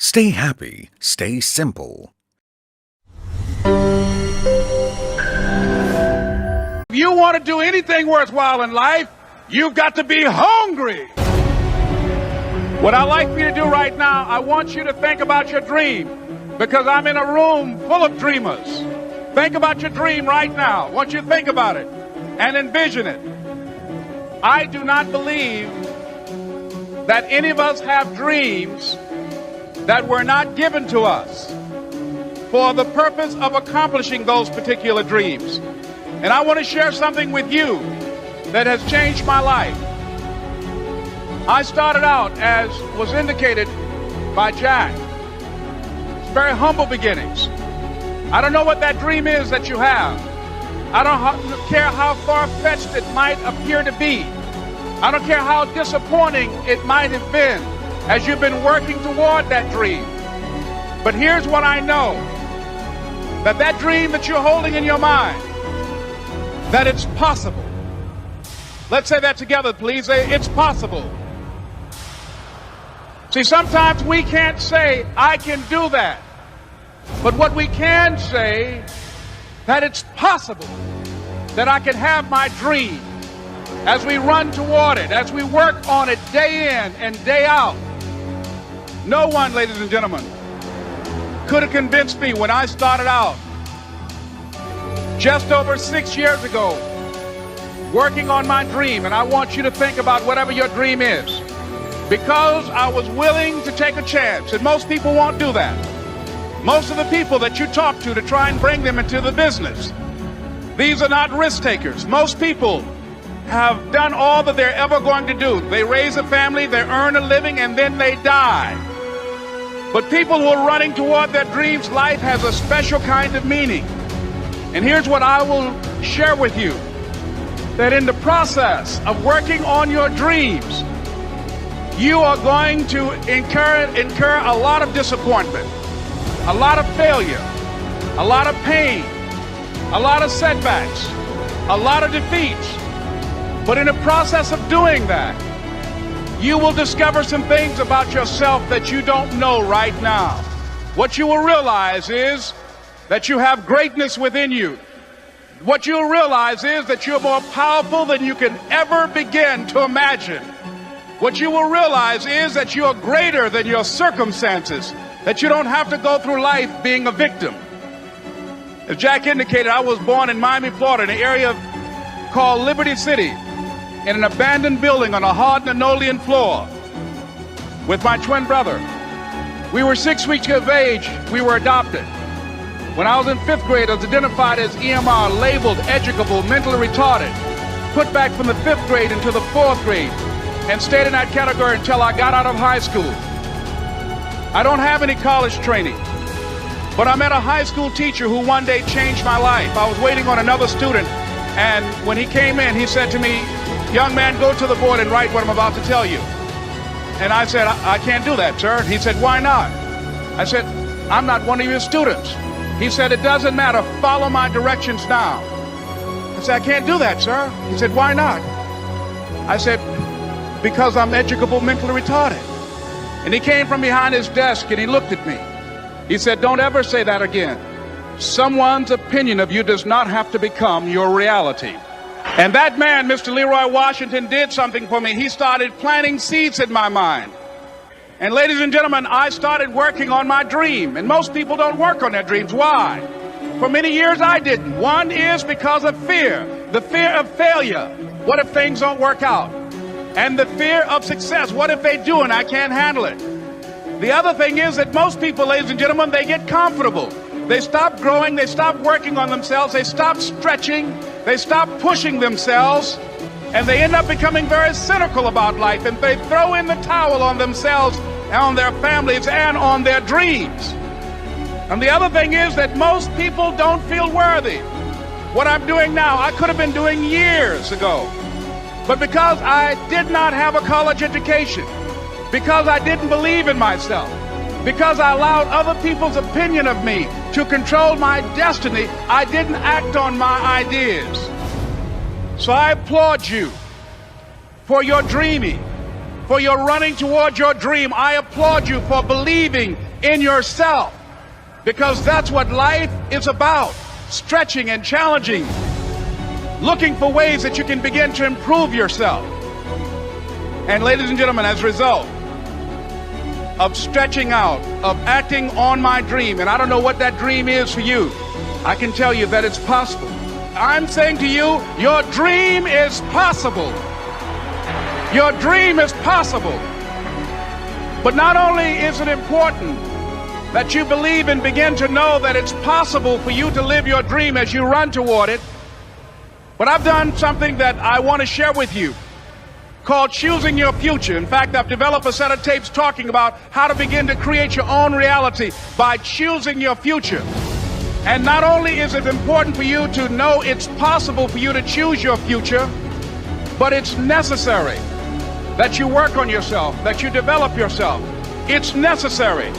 Stay happy, stay simple. If you want to do anything worthwhile in life, you've got to be hungry. What I'd like for you to do right now, I want you to think about your dream, because I'm in a room full of dreamers. Think about your dream right now. I want you to think about it and envision it. I do not believe that any of us have dreams that were not given to us for the purpose of accomplishing those particular dreams. And I want to share something with you that has changed my life. I started out, as was indicated by Jack, very humble beginnings. I don't know what that dream is that you have. I don't care how far-fetched it might appear to be. I don't care how disappointing it might have been as you've been working toward that dream. But here's what I know, that dream that you're holding in your mind, that it's possible. Let's say that together, please. It's possible. See, sometimes we can't say, I can do that. But what we can say, that it's possible that I can have my dream as we run toward it, as we work on it day in and day out. No one, ladies and gentlemen, could have convinced me when I started out just over 6 years ago working on my dream. And I want you to think about whatever your dream is, because I was willing to take a chance. And most people won't do that. Most of the people that you talk to try and bring them into the business, these are not risk takers. Most people have done all that they're ever going to do. They raise a family, they earn a living, and then they die. But people who are running toward their dreams, life has a special kind of meaning. And here's what I will share with you, that in the process of working on your dreams, you are going to incur a lot of disappointment, a lot of failure, a lot of pain, a lot of setbacks, a lot of defeats. But in the process of doing that, you will discover some things about yourself that you don't know right now. What you will realize is that you have greatness within you. What you'll realize is that you're more powerful than you can ever begin to imagine. What you will realize is that you're greater than your circumstances, that you don't have to go through life being a victim. As Jack indicated, I was born in Miami, Florida, in an area called Liberty City, in an abandoned building on a hard linoleum floor with my twin brother. We were 6 weeks of age. We were adopted. When I was in 5th grade, I was identified as EMR, labeled educable, mentally retarded, put back from the 5th grade into the 4th grade, and stayed in that category until I got out of high school. I don't have any college training, but I met a high school teacher who one day changed my life. I was waiting on another student, and when he came in, he said to me, "Young man, go to the board and write what I'm about to tell you." And I said, I can't do that, sir. He said, "Why not?" I said, "I'm not one of your students." He said, "It doesn't matter. Follow my directions now." I said, "I can't do that, sir." He said, "Why not?" I said, "Because I'm educable, mentally retarded." And he came from behind his desk and he looked at me. He said, "Don't ever say that again. Someone's opinion of you does not have to become your reality." And that man, Mr. Leroy Washington, did something for me. He started planting seeds in my mind. And ladies and gentlemen, I started working on my dream. And most people don't work on their dreams. Why? For many years I didn't. One is because of fear. The fear of failure. What if things don't work out? And the fear of success. What if they do and I can't handle it? The other thing is that most people, ladies and gentlemen, they get comfortable. They stop growing, they stop working on themselves, they stop stretching, they stop pushing themselves, and they end up becoming very cynical about life, and they throw in the towel on themselves, on their families, and on their dreams. And the other thing is that most people don't feel worthy. What I'm doing now, I could have been doing years ago. But because I did not have a college education, because I didn't believe in myself, because I allowed other people's opinion of me to control my destiny, I didn't act on my ideas. So I applaud you for your dreaming. for your running toward your dream. I applaud you for believing in yourself, because that's what life is about, stretching and challenging, looking for ways that you can begin to improve yourself. And ladies and gentlemen, as a result of stretching out, of acting on my dream, and I don't know what that dream is for you, I can tell you that it's possible. I'm saying to you, your dream is possible. Your dream is possible. But not only is it important that you believe and begin to know that it's possible for you to live your dream as you run toward it, but I've done something that I want to share with you called Choosing Your Future. In fact, I've developed a set of tapes talking about how to begin to create your own reality by choosing your future. And not only is it important for you to know it's possible for you to choose your future, but it's necessary that you work on yourself, that you develop yourself. It's necessary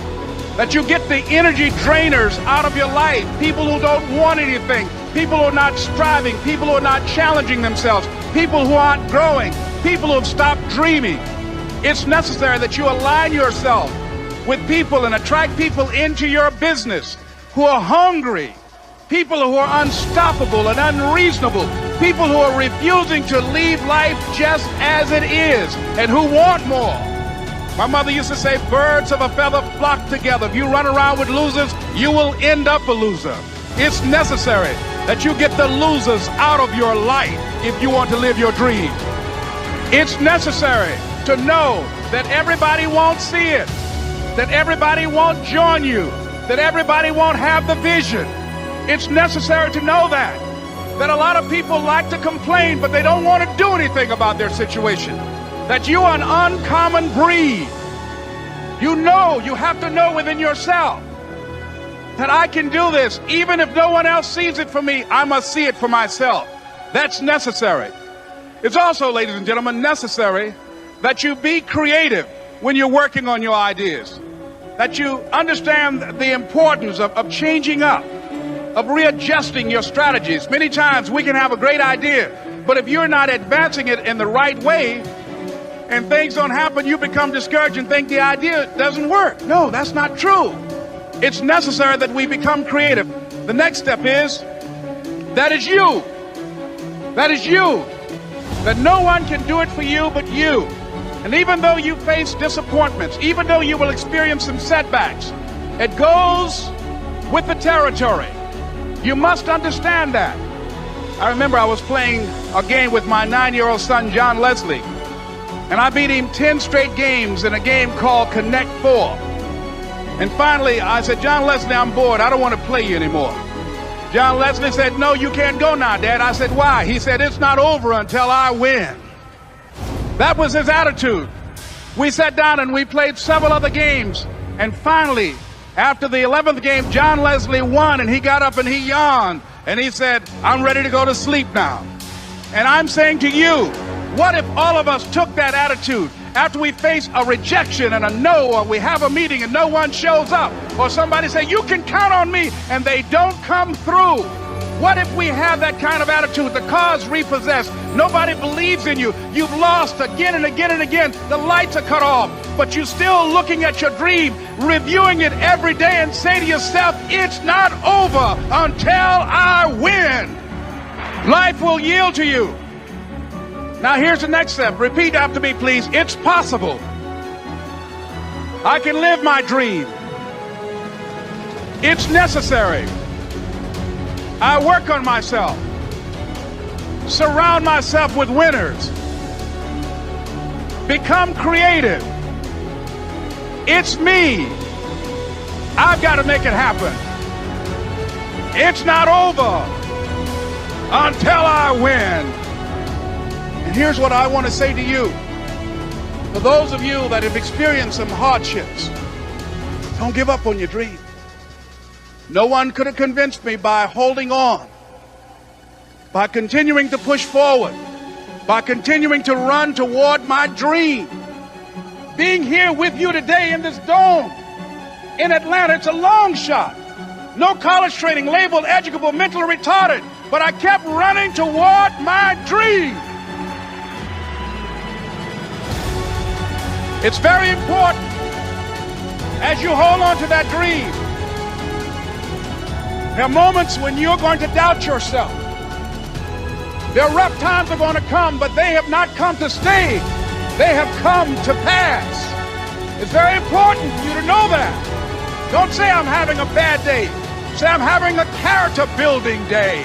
that you get the energy drainers out of your life, people who don't want anything, people who are not striving, people who are not challenging themselves, people who aren't growing, people who have stopped dreaming. It's necessary that you align yourself with people and attract people into your business who are hungry, people who are unstoppable and unreasonable, people who are refusing to leave life just as it is and who want more. My mother used to say, birds of a feather flock together. If you run around with losers, you will end up a loser. It's necessary that you get the losers out of your life if you want to live your dream. It's necessary to know that everybody won't see it, that everybody won't join you, that everybody won't have the vision. It's necessary to know that a lot of people like to complain, but they don't want to do anything about their situation, that you are an uncommon breed. You know, you have to know within yourself that I can do this. Even if no one else sees it for me, I must see it for myself. That's necessary. It's also, ladies and gentlemen, necessary that you be creative when you're working on your ideas, that you understand the importance of changing up, of readjusting your strategies. Many times we can have a great idea, but if you're not advancing it in the right way and things don't happen, you become discouraged and think the idea doesn't work. No, that's not true. It's necessary that we become creative. The next step is, that is you. That is you. That no one can do it for you but you. And even though you face disappointments, even though you will experience some setbacks, it goes with the territory. You must understand that. I remember I was playing a game with my 9-year-old son, John Leslie, and I beat him 10 straight games in a game called Connect 4. And finally, I said, John Leslie, I'm bored. I don't want to play you anymore. John Leslie said, no, you can't go now, Dad. I said, why? He said, it's not over until I win. That was his attitude. We sat down and we played several other games. And finally, after the 11th game, John Leslie won, and he got up and he yawned. And he said, I'm ready to go to sleep now. And I'm saying to you, what if all of us took that attitude after we face a rejection and a no, or we have a meeting and no one shows up, or somebody say, you can count on me, and they don't come through? What if we have that kind of attitude? The car's repossessed. Nobody believes in you. You've lost again and again and again. The lights are cut off, but you're still looking at your dream, reviewing it every day, and say to yourself, it's not over until I win. Life will yield to you. Now here's the next step. Repeat after me, please. It's possible. I can live my dream. It's necessary. I work on myself. Surround myself with winners. Become creative. It's me. I've got to make it happen. It's not over until I win. And here's what I want to say to you. For those of you that have experienced some hardships, don't give up on your dream. No one could have convinced me by holding on, by continuing to push forward, by continuing to run toward my dream. Being here with you today in this dome in Atlanta, it's a long shot. No college training, labeled educable, mentally retarded, but I kept running toward my dream. It's very important as you hold on to that dream. There are moments when you're going to doubt yourself. There are rough times are going to come, but they have not come to stay. They have come to pass. It's very important for you to know that. Don't say I'm having a bad day. Say I'm having a character building day.